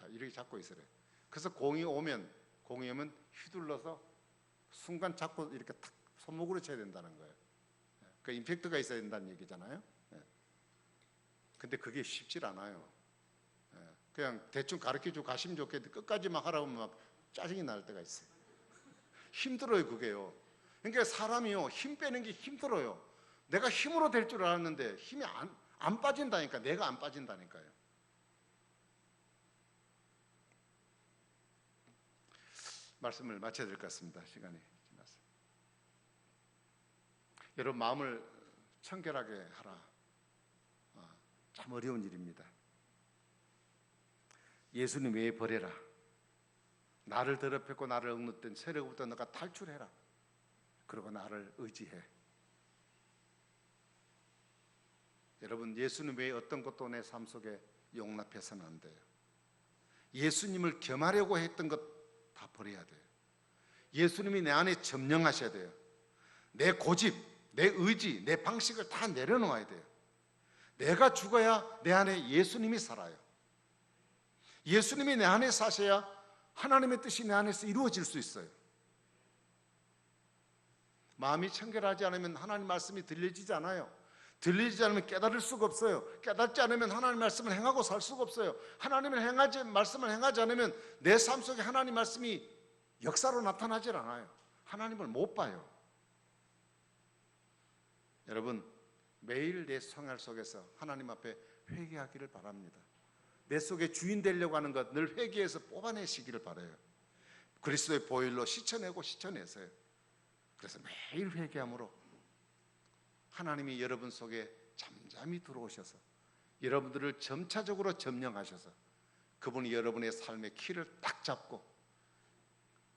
이렇게 잡고 있으래요. 그래서 공이 오면 휘둘러서 순간 잡고 이렇게 탁 손목으로 쳐야 된다는 거예요. 그 임팩트가 있어야 된다는 얘기잖아요. 근데 그게 쉽질 않아요. 그냥 대충 가르쳐주고 가시면 좋겠는데 끝까지 막 하라고 하면 막 짜증이 날 때가 있어요. 힘들어요, 그게요. 그러니까 사람이요, 힘 빼는 게 힘들어요. 내가 힘으로 될 줄 알았는데 힘이 안 빠진다니까. 내가 안 빠진다니까요. 말씀을 마쳐야 될 것 같습니다. 시간이 지났어요. 여러분 마음을 청결하게 하라. 참 어려운 일입니다. 예수님 외에 버려라. 나를 더럽혔고 나를 억눌던 세력부터 너가 탈출해라. 그리고 나를 의지해. 여러분 예수님 외에 어떤 것도 내 삶 속에 용납해서는 안 돼요. 예수님을 겸하려고 했던 것 다 버려야 돼요. 예수님이 내 안에 점령하셔야 돼요. 내 고집, 내 의지, 내 방식을 다 내려놓아야 돼요. 내가 죽어야 내 안에 예수님이 살아요. 예수님이 내 안에 사셔야 하나님의 뜻이 내 안에서 이루어질 수 있어요. 마음이 청결하지 않으면 하나님 말씀이 들려지지 않아요. 들리지 않으면 깨달을 수가 없어요. 깨닫지 않으면 하나님 말씀을 행하고 살 수가 없어요. 말씀을 행하지 않으면 내 삶 속에 하나님 말씀이 역사로 나타나질 않아요. 하나님을 못 봐요. 여러분 매일 내 생활 속에서 하나님 앞에 회개하기를 바랍니다. 내 속에 주인 되려고 하는 것 늘 회개해서 뽑아내시기를 바라요. 그리스도의 보혈로 씻어내세요. 그래서 매일 회개함으로 하나님이 여러분 속에 잠잠히 들어오셔서 여러분들을 점차적으로 점령하셔서 그분이 여러분의 삶의 키를 딱 잡고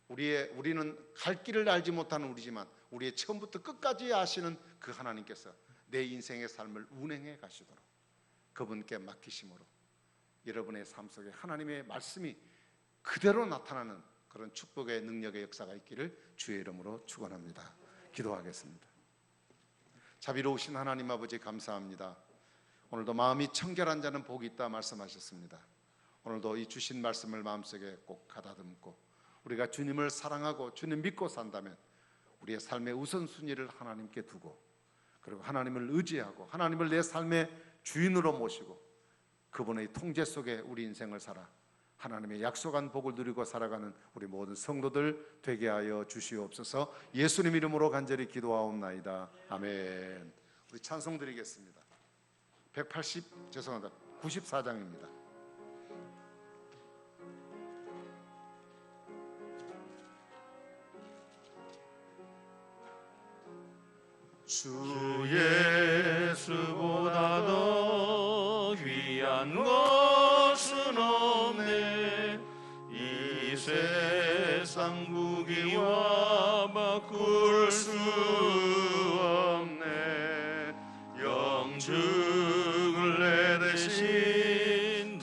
우리는 갈 길을 알지 못하는 우리지만 우리의 처음부터 끝까지 아시는 그 하나님께서 내 인생의 삶을 운행해 가시도록 그분께 맡기심으로 여러분의 삶 속에 하나님의 말씀이 그대로 나타나는 그런 축복의 능력의 역사가 있기를 주의 이름으로 축원합니다. 기도하겠습니다. 자비로우신 하나님 아버지 감사합니다. 오늘도 마음이 청결한 자는 복이 있다 말씀하셨습니다. 오늘도 이 주신 말씀을 마음속에 꼭 가다듬고 우리가 주님을 사랑하고 주님 믿고 산다면 우리의 삶의 우선순위를 하나님께 두고 그리고 하나님을 의지하고 하나님을 내 삶의 주인으로 모시고 그분의 통제 속에 우리 인생을 살아 하나님의 약속한 복을 누리고 살아가는 우리 모든 성도들 되게 하여 주시옵소서. 예수님 이름으로 간절히 기도하옵나이다. 아멘. 우리 찬송 드리겠습니다. 94장입니다. 주 예수보다 더 귀한 것은 없네. 이 세상 무기와 바꿀 수 없네. 영증을 내 대신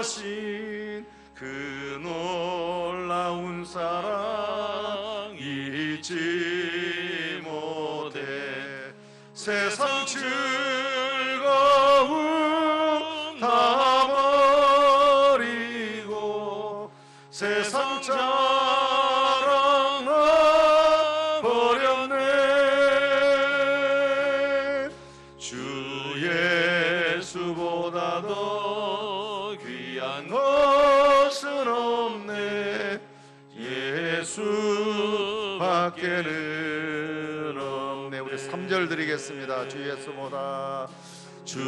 돌아가신 그 놀라운 사랑 잊지 못해. 세상 즐거움 다 버리고 세상 자랑 나 버렸네. 주 예수보다 더 귀한 것은 없네. 예수밖에는 없네. 우리 3절 드리겠습니다. 주 예수보다 주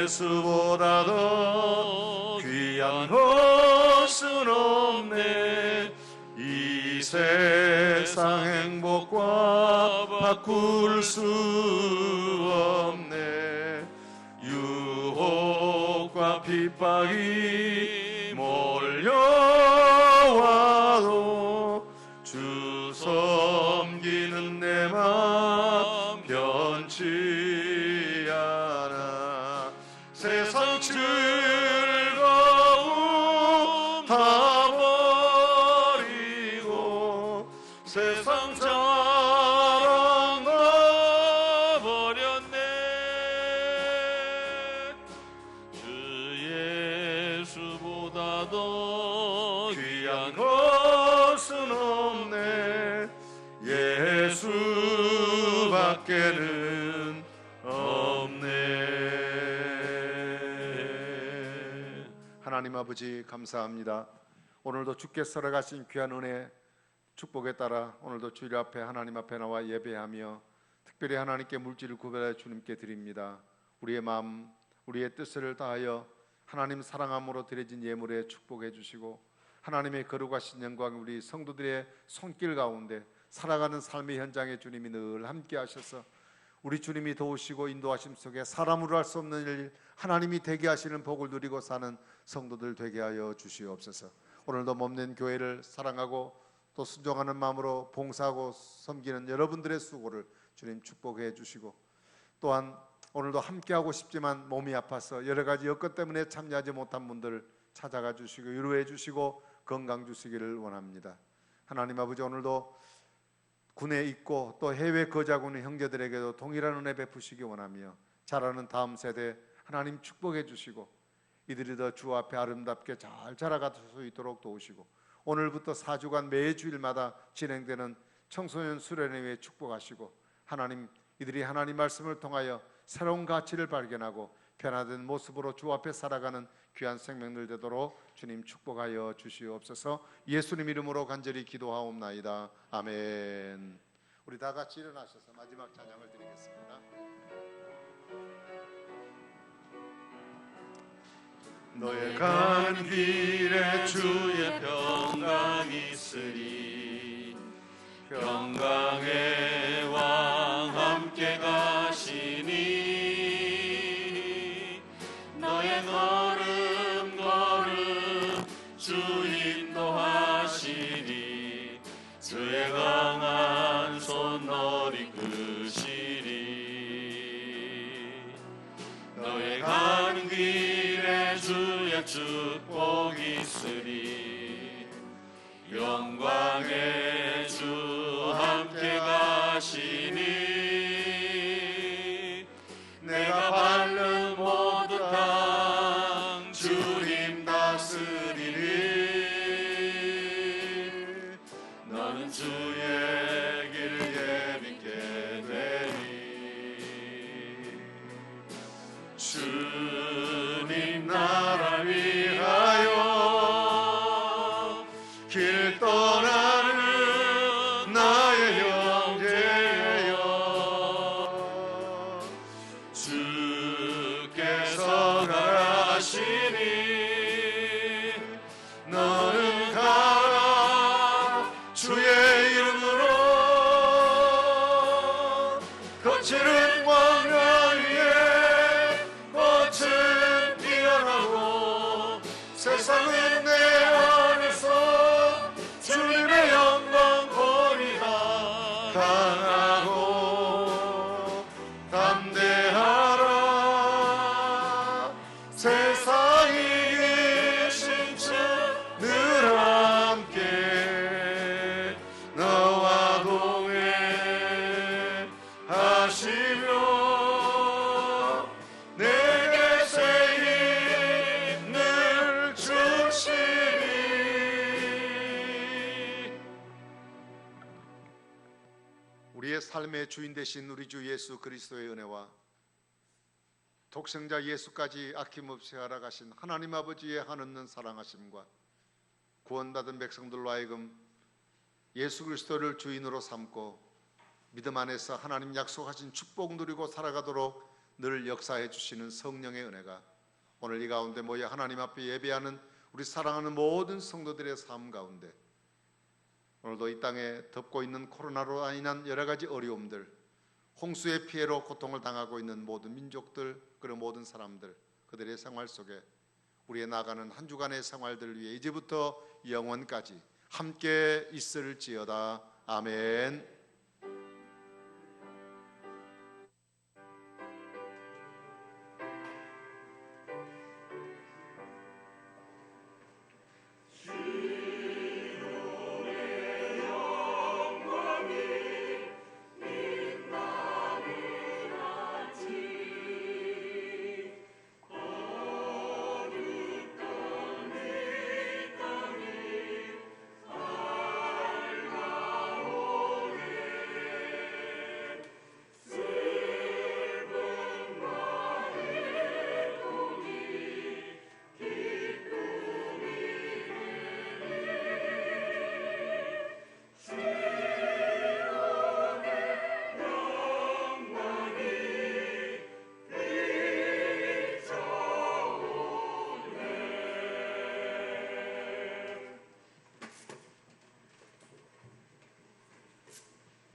예수보다 더 귀한 것은 없네. 이 세상 행복과 바꿀 수 없네. 유혹과 핍박이 몰려와도 주 섬기는 내 맘 변치 않아. 세상 즐거움 다 버리고 세상 자랑 다 버렸네. 주 예수보다 더 귀한 것은 없네. 예수밖에는 없네. 하나님 아버지 감사합니다. 오늘도 주께서 허락하신 귀한 은혜 축복에 따라 오늘도 주일 앞에 하나님 앞에 나와 예배하며 특별히 하나님께 물질을 구별해 주님께 드립니다. 우리의 마음 우리의 뜻을 다하여 하나님 사랑함으로 드려진 예물에 축복해 주시고 하나님의 거룩하신 영광 우리 성도들의 손길 가운데 살아가는 삶의 현장에 주님이 늘 함께 하셔서 우리 주님이 도우시고 인도하심 속에 사람으로 할 수 없는 일 하나님이 되게 하시는 복을 누리고 사는 성도들 되게 하여 주시옵소서. 오늘도 몸된 교회를 사랑하고 또 순종하는 마음으로 봉사하고 섬기는 여러분들의 수고를 주님 축복해 주시고 또한 오늘도 함께하고 싶지만 몸이 아파서 여러 가지 여건 때문에 참여하지 못한 분들 찾아가 주시고 위로해 주시고 건강 주시기를 원합니다. 하나님 아버지 오늘도 군에 있고 또 해외 거주하고 있는 형제들에게도 동일한 은혜 베푸시기 원하며 자라는 다음 세대 하나님 축복해 주시고 이들이 더 주 앞에 아름답게 잘 자라갈 수 있도록 도우시고 오늘부터 4주간 매주일마다 진행되는 청소년 수련회에 축복하시고 하나님 이들이 하나님 말씀을 통하여 새로운 가치를 발견하고 변화된 모습으로 주 앞에 살아가는 귀한 생명들 되도록 주님 축복하여 주시옵소서. 예수님 이름으로 간절히 기도하옵나이다. 아멘. 우리 다 같이 일어나셔서 마지막 찬양을 드리겠습니다. 너의 가는 길에 주의 평강이 있으리. 평강의 왕 함께 가시니 너의 걸음 걸음 주 인도하시니 주의 강한 손 너를 이끄시리. 너의 가는 길에 주의 축복이 있으리. 영광의 주 함께 가시니 내가 밟는 모든 땅 주님 다스리니 너는 주의 길 예비게 되니 주님 나라 위하여 길 떠나는 나의 형제여 주께서 가시니 너는 가라 주의 이름으로 거칠은 광야 위에 꽃은 피어나고 세상은 내 안에서 주님의 영광 보리라. 강하고 담대하라. 세상이 계신 주 늘 함께 너와 동행하시며 내게 새 힘을 주시니. 우리의 삶의 주인 되신 우리 주 예수 그리스도의 은혜와 독생자 예수까지 아낌없이 알아가신 하나님 아버지의 한없는 사랑하심과 구원받은 백성들로 하여금 예수 그리스도를 주인으로 삼고 믿음 안에서 하나님 약속하신 축복 누리고 살아가도록 늘 역사해 주시는 성령의 은혜가 오늘 이 가운데 모여 하나님 앞에 예배하는 우리 사랑하는 모든 성도들의 삶 가운데 오늘도 이 땅에 덮고 있는 코로나로 인한 여러 가지 어려움들, 홍수의 피해로 고통을 당하고 있는 모든 민족들, 그런 모든 사람들, 그들의 생활 속에 우리의 나가는 한 주간의 생활들을 위해 이제부터 영원까지 함께 있을지어다. 아멘.